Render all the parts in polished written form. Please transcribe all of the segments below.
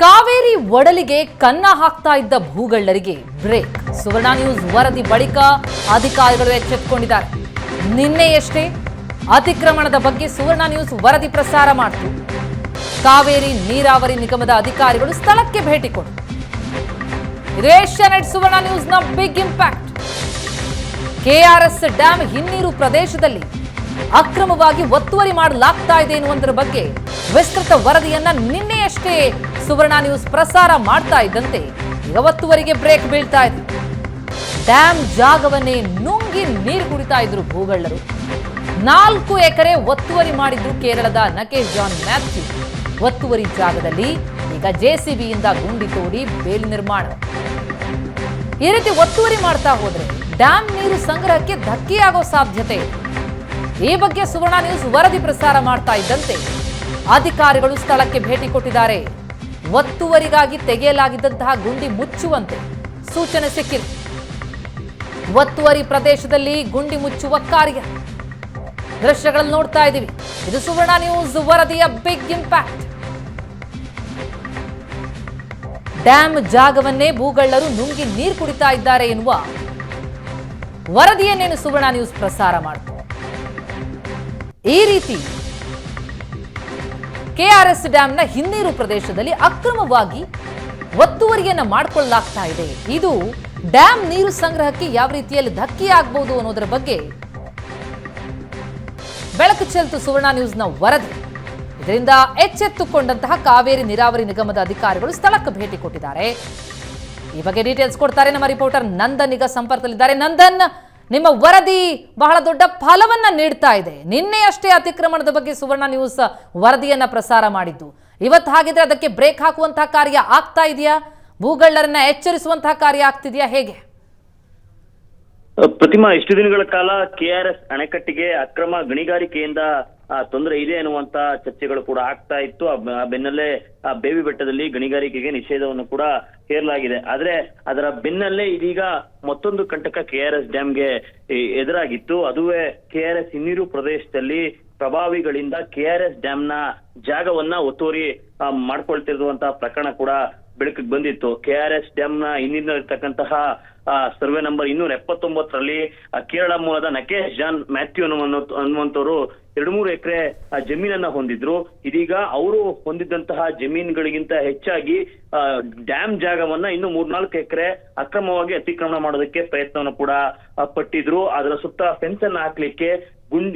ಕಾವೇರಿ ಒಡಲಿಗೆ ಕನ್ನ ಹಾಕ್ತಾ ಇದ್ದ ಭೂಗಳ್ಳರಿಗೆ ಬ್ರೇಕ್. ಸುವರ್ಣ ನ್ಯೂಸ್ ವರದಿ ಬಳಿಕ ಅಧಿಕಾರಿಗಳು ಎಚ್ಚೆತ್ತುಕೊಂಡಿದ್ದಾರೆ. ನಿನ್ನೆಯಷ್ಟೇ ಅತಿಕ್ರಮಣದ ಬಗ್ಗೆ ಸುವರ್ಣ ನ್ಯೂಸ್ ವರದಿ ಪ್ರಸಾರ ಮಾಡಿತು. ಕಾವೇರಿ ನೀರಾವರಿ ನಿಗಮದ ಅಧಿಕಾರಿಗಳು ಸ್ಥಳಕ್ಕೆ ಭೇಟಿ ಕೊಟ್ಟರು. ಏಷ್ಯಾನೆಟ್ ಸುವರ್ಣ ನ್ಯೂಸ್ನ ಬಿಗ್ ಇಂಪ್ಯಾಕ್ಟ್. ಕೆಆರ್ಎಸ್ ಡ್ಯಾಂ ಹಿನ್ನೀರು ಪ್ರದೇಶದಲ್ಲಿ ಅಕ್ರಮವಾಗಿ ಒತ್ತುವರಿ ಮಾಡಲಾಗ್ತಾ ಇದೆ ಎನ್ನುವುದರ ಬಗ್ಗೆ ವಿಸ್ತೃತ ವರದಿಯನ್ನ ನಿನ್ನೆಯಷ್ಟೇ ಸುವರ್ಣ ನ್ಯೂಸ್ ಪ್ರಸಾರ ಮಾಡ್ತಾ ಇದ್ದಂತೆ ಈಗ ಒತ್ತುವರಿಗೆ ಬ್ರೇಕ್ ಬೀಳ್ತಾ ಇದೆ. ಡ್ಯಾಂ ಜಾಗವನ್ನೇ ನುಂಗಿ ನೀರು ಕುಡಿತಾ ಇದ್ರು ಭೂಗಳ್ಳರು. 4 ಎಕರೆ ಒತ್ತುವರಿ ಮಾಡಿದ್ರು ಕೇರಳದ ನಕೇಶ್ ಜಾನ್ ಮ್ಯಾಥ್ಯೂ. ಒತ್ತುವರಿ ಜಾಗದಲ್ಲಿ ಈಗ ಜೆಸಿಬಿಯಿಂದ ಗುಂಡಿ ತೋಡಿ ಬೇಲಿ ನಿರ್ಮಾಣ. ಈ ರೀತಿ ಒತ್ತುವರಿ ಮಾಡ್ತಾ ಹೋದ್ರೆ ಡ್ಯಾಂ ನೀರು ಸಂಗ್ರಹಕ್ಕೆ ಧಕ್ಕೆಯಾಗೋ ಸಾಧ್ಯತೆ ಇದೆ. ಈ ಬಗ್ಗೆ ಸುವರ್ಣ ನ್ಯೂಸ್ ವರದಿ ಪ್ರಸಾರ ಮಾಡ್ತಾ ಇದ್ದಂತೆ ಅಧಿಕಾರಿಗಳು ಸ್ಥಳಕ್ಕೆ ಭೇಟಿ ಕೊಟ್ಟಿದ್ದಾರೆ. ಒತ್ತುವರಿಗಾಗಿ ತೆಗೆಯಲಾಗಿದ್ದಂತಹ ಗುಂಡಿ ಮುಚ್ಚುವಂತೆ ಸೂಚನೆ ಸಿಕ್ಕಿದೆ. ಒತ್ತುವರಿ ಪ್ರದೇಶದಲ್ಲಿ ಗುಂಡಿ ಮುಚ್ಚುವ ಕಾರ್ಯ ದೃಶ್ಯಗಳನ್ನು ನೋಡ್ತಾ ಇದ್ದೀವಿ. ಇದು ಸುವರ್ಣ ನ್ಯೂಸ್ ವರದಿಯ ಬಿಗ್ ಇಂಪ್ಯಾಕ್ಟ್. ಡ್ಯಾಂ ಜಾಗವನ್ನೇ ಭೂಗಳ್ಳರು ನುಂಗಿ ನೀರು ಕುಡಿತಾ ಇದ್ದಾರೆ ಎನ್ನುವ ವರದಿಯನ್ನೇನು ಸುವರ್ಣ ನ್ಯೂಸ್ ಪ್ರಸಾರ ಮಾಡಿತು. ಈ ರೀತಿ ಕೆಆರ್ಎಸ್ ಡ್ಯಾಂನ ಹಿನ್ನೀರು ಪ್ರದೇಶದಲ್ಲಿ ಅಕ್ರಮವಾಗಿ ಒತ್ತುವರಿಯನ್ನ ಮಾಡಿಕೊಳ್ಳಲಾಗ್ತಾ ಇದೆ. ಇದು ಡ್ಯಾಂ ನೀರು ಸಂಗ್ರಹಕ್ಕೆ ಯಾವ ರೀತಿಯಲ್ಲಿ ಧಕ್ಕೆಯಾಗಬಹುದು ಅನ್ನೋದರ ಬಗ್ಗೆ ಬೆಳಕು ಚೆಲ್ತು ಸುವರ್ಣ ನ್ಯೂಸ್ನ ವರದಿ. ಇದರಿಂದ ಎಚ್ಚೆತ್ತುಕೊಂಡಂತಹ ಕಾವೇರಿ ನೀರಾವರಿ ನಿಗಮದ ಅಧಿಕಾರಿಗಳು ಸ್ಥಳಕ್ಕೆ ಭೇಟಿ ಕೊಟ್ಟಿದ್ದಾರೆ. ಈ ಬಗ್ಗೆ ಡೀಟೇಲ್ಸ್ ಕೊಡ್ತಾರೆ ನಮ್ಮ ರಿಪೋರ್ಟರ್ ನಂದನ್ ಈಗ ಸಂಪರ್ಕದಲ್ಲಿದ್ದಾರೆ. ನಂದನ್, ನಿಮ್ಮ ವರದಿ ಬಹಳ ದೊಡ್ಡ ಫಲವನ್ನ ನೀಡ್ತಾ ಇದೆ. ನಿನ್ನೆಯಷ್ಟೇ ಅತಿಕ್ರಮಣದ ಬಗ್ಗೆ ಸುವರ್ಣ ನ್ಯೂಸ್ ವರದಿಯನ್ನ ಪ್ರಸಾರ ಮಾಡಿದ್ದು. ಇವತ್ತು ಹಾಗಿದ್ರೆ ಅದಕ್ಕೆ ಬ್ರೇಕ್ ಹಾಕುವಂತಹ ಕಾರ್ಯ ಆಗ್ತಾ ಇದೆಯಾ? ಭೂಗಳ್ಳರನ್ನ ಎಚ್ಚರಿಸುವಂತಹ ಕಾರ್ಯ ಆಗ್ತಿದೆಯಾ? ಹೇಗೆ? ಪ್ರತಿಮಾ, ಇಷ್ಟು ದಿನಗಳ ಕಾಲ ಕೆಆರ್ಎಸ್ ಅಣೆಕಟ್ಟಿಗೆ ಅಕ್ರಮ ಗಣಿಗಾರಿಕೆಯಿಂದ ತೊಂದರೆ ಇದೆ ಅನ್ನುವಂತ ಚರ್ಚೆಗಳು ಕೂಡ ಆಗ್ತಾ ಇತ್ತು. ಆ ಬೆನ್ನಲ್ಲೇ ಬೇವಿ ಬೆಟ್ಟದಲ್ಲಿ ಗಣಿಗಾರಿಕೆಗೆ ನಿಷೇಧವನ್ನು ಕೂಡ ಹೇರಲಾಗಿದೆ. ಆದ್ರೆ ಅದರ ಬೆನ್ನಲ್ಲೇ ಇದೀಗ ಮತ್ತೊಂದು ಕಂಟಕ ಕೆಆರ್ಎಸ್ ಡ್ಯಾಂಗೆ ಎದುರಾಗಿತ್ತು. ಅದುವೇ ಕೆಆರ್ಎಸ್ ಹಿನ್ನೀರು ಪ್ರದೇಶದಲ್ಲಿ ಪ್ರಭಾವಿಗಳಿಂದ ಕೆಆರ್ಎಸ್ ಡ್ಯಾಂನ ಜಾಗವನ್ನ ಒತ್ತುವರಿ ಮಾಡ್ಕೊಳ್ತಿರುವಂತಹ ಪ್ರಕರಣ ಕೂಡ ಬೆಳಕಿಗೆ ಬಂದಿತ್ತು. ಕೆಆರ್ಎಸ್ ಡ್ಯಾಂನ ಹಿನ್ನೀರಿನಲ್ಲಿರ್ತಕ್ಕಂತಹ ಸರ್ವೆ ನಂಬರ್ 279ರಲ್ಲಿ ಕೇರಳ ಮೂಲದ ನಕೇಶ್ ಜಾನ್ ಮ್ಯಾಥ್ಯೂ ಅನ್ನುವಂಥವ್ರು 2-3 ಎಕರೆ ಜಮೀನನ್ನ ಹೊಂದಿದ್ರು. ಇದೀಗ ಅವರು ಹೊಂದಿದ್ದಂತಹ ಜಮೀನುಗಳಿಗಿಂತ ಹೆಚ್ಚಾಗಿ ಡ್ಯಾಮ್ ಜಾಗವನ್ನ ಇನ್ನು 3-4 ಎಕರೆ ಅಕ್ರಮವಾಗಿ ಅತಿಕ್ರಮಣ ಮಾಡೋದಕ್ಕೆ ಪ್ರಯತ್ನವನ್ನು ಕೂಡ ಪಟ್ಟಿದ್ರು. ಅದರ ಸುತ್ತ ಫೆನ್ಸ್ ಅನ್ನ ಹಾಕ್ಲಿಕ್ಕೆ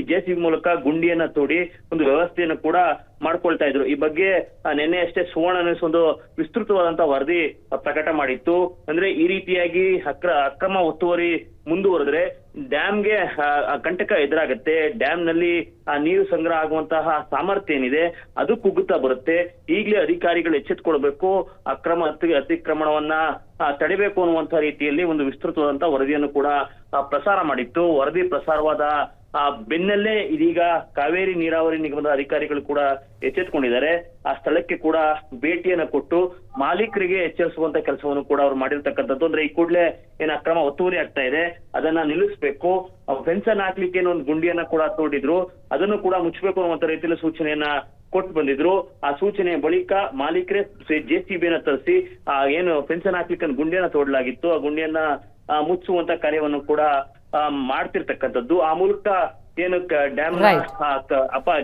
ಜೆಸಿಬಿ ಮೂಲಕ ಗುಂಡಿಯನ್ನ ತೋಡಿ ಒಂದು ವ್ಯವಸ್ಥೆಯನ್ನು ಕೂಡ ಮಾಡ್ಕೊಳ್ತಾ ಇದ್ರು. ಈ ಬಗ್ಗೆ ನಿನ್ನೆ ಅಷ್ಟೇ ಸುವರ್ಣ ನ್ಯೂಸ್ ಒಂದು ವಿಸ್ತೃತವಾದಂತಹ ವರದಿ ಪ್ರಕಟ ಮಾಡಿತ್ತು. ಅಂದ್ರೆ ಈ ರೀತಿಯಾಗಿ ಅಕ್ರಮ ಒತ್ತುವರಿ ಮುಂದುವರೆದ್ರೆ ಡ್ಯಾಮ್ಗೆ ಕಂಟಕ ಎದುರಾಗುತ್ತೆ. ಡ್ಯಾಮ್ ನಲ್ಲಿ ನೀರು ಸಂಗ್ರಹ ಆಗುವಂತಹ ಸಾಮರ್ಥ್ಯ ಏನಿದೆ ಅದು ಕುಗ್ಗುತ್ತಾ ಬರುತ್ತೆ. ಈಗಲೇ ಅಧಿಕಾರಿಗಳು ಎಚ್ಚೆತ್ತುಕೊಳ್ಬೇಕು, ಅತಿಕ್ರಮಣವನ್ನ ತಡಿಬೇಕು ಅನ್ನುವಂತಹ ರೀತಿಯಲ್ಲಿ ಒಂದು ವಿಸ್ತೃತವಾದಂತಹ ವರದಿಯನ್ನು ಕೂಡ ಪ್ರಸಾರ ಮಾಡಿತ್ತು. ವರದಿ ಪ್ರಸಾರವಾದ ಬೆನ್ನಲ್ಲೇ ಇದೀಗ ಕಾವೇರಿ ನೀರಾವರಿ ನಿಗಮದ ಅಧಿಕಾರಿಗಳು ಕೂಡ ಎಚ್ಚೆತ್ತುಕೊಂಡಿದ್ದಾರೆ. ಆ ಸ್ಥಳಕ್ಕೆ ಕೂಡ ಭೇಟಿಯನ್ನ ಕೊಟ್ಟು ಮಾಲೀಕರಿಗೆ ಎಚ್ಚರಿಸುವಂತ ಕೆಲಸವನ್ನು ಕೂಡ ಅವ್ರು ಮಾಡಿರ್ತಕ್ಕಂಥದ್ದು. ಅಂದ್ರೆ ಈ ಕೂಡಲೇ ಏನ್ ಅಕ್ರಮ ಒತ್ತುವರಿ ಆಗ್ತಾ ಇದೆ ಅದನ್ನ ನಿಲ್ಲಿಸಬೇಕು, ಫೆನ್ಸ್ ಅನ್ನ ಹಾಕ್ಲಿಕ್ಕೆ ಒಂದು ಗುಂಡಿಯನ್ನ ಕೂಡ ತೋಡಿದ್ರು, ಅದನ್ನು ಕೂಡ ಮುಚ್ಚಬೇಕು ಅನ್ನುವಂತ ರೀತಿಯಲ್ಲಿ ಸೂಚನೆಯನ್ನ ಕೊಟ್ಟು ಬಂದಿದ್ರು. ಆ ಸೂಚನೆಯ ಬಳಿಕ ಮಾಲೀಕರೇ ಜೆಸಿಬಿಯನ್ನ ತರಿಸಿ ಏನು ಫೆನ್ಸ್ ಅನ್ನ ಹಾಕ್ಲಿಕ್ಕೆ ಗುಂಡಿಯನ್ನ ತೋಡಲಾಗಿತ್ತು ಆ ಗುಂಡಿಯನ್ನ ಮುಚ್ಚುವಂತ ಕಾರ್ಯವನ್ನು ಕೂಡ ಮಾಡ್ತಿರ್ತಕ್ಕಂಥದ್ದು. ಆ ಮೂಲಕ ಏನು ಡ್ಯಾಮ್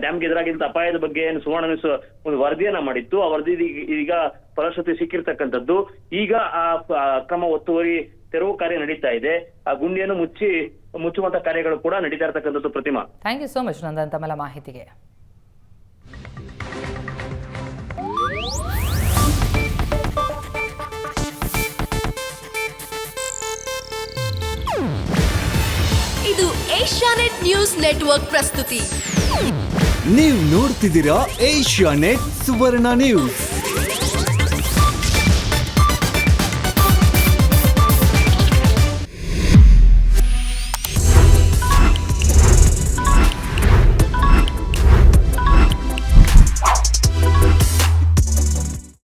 ಡ್ಯಾಮ್ಗೆ ಎದುರಾಗಿದ್ದ ಅಪಾಯದ ಬಗ್ಗೆ ಏನು ಸುವರ್ಣ ನ್ಯೂಸ್ ಒಂದು ವರದಿಯನ್ನ ಮಾಡಿತ್ತು. ಆ ವರದಿ ಈಗ ಫಲಶ್ರುತಿ ಸಿಕ್ಕಿರ್ತಕ್ಕಂಥದ್ದು. ಈಗ ಆ ಅಕ್ರಮ ಒತ್ತುವರಿ ತೆರವು ಕಾರ್ಯ ನಡೀತಾ ಇದೆ. ಆ ಗುಂಡಿಯನ್ನು ಮುಚ್ಚುವಂತ ಕಾರ್ಯಗಳು ಕೂಡ ನಡೀತಾ ಇರ್ತಕ್ಕಂಥದ್ದು. Pratima, thank you so much Nandan ತಮ್ಮೆಲ್ಲ ಮಾಹಿತಿಗೆ. ಇದು ಏಷ್ಯಾನೆಟ್ ನ್ಯೂಸ್ ನೆಟ್ವರ್ಕ್ ಪ್ರಸ್ತುತಿ. ನೀವು ನೋಡ್ತಿದ್ದೀರಾ ಏಷ್ಯಾನೆಟ್ ಸುವರ್ಣ ನ್ಯೂಸ್.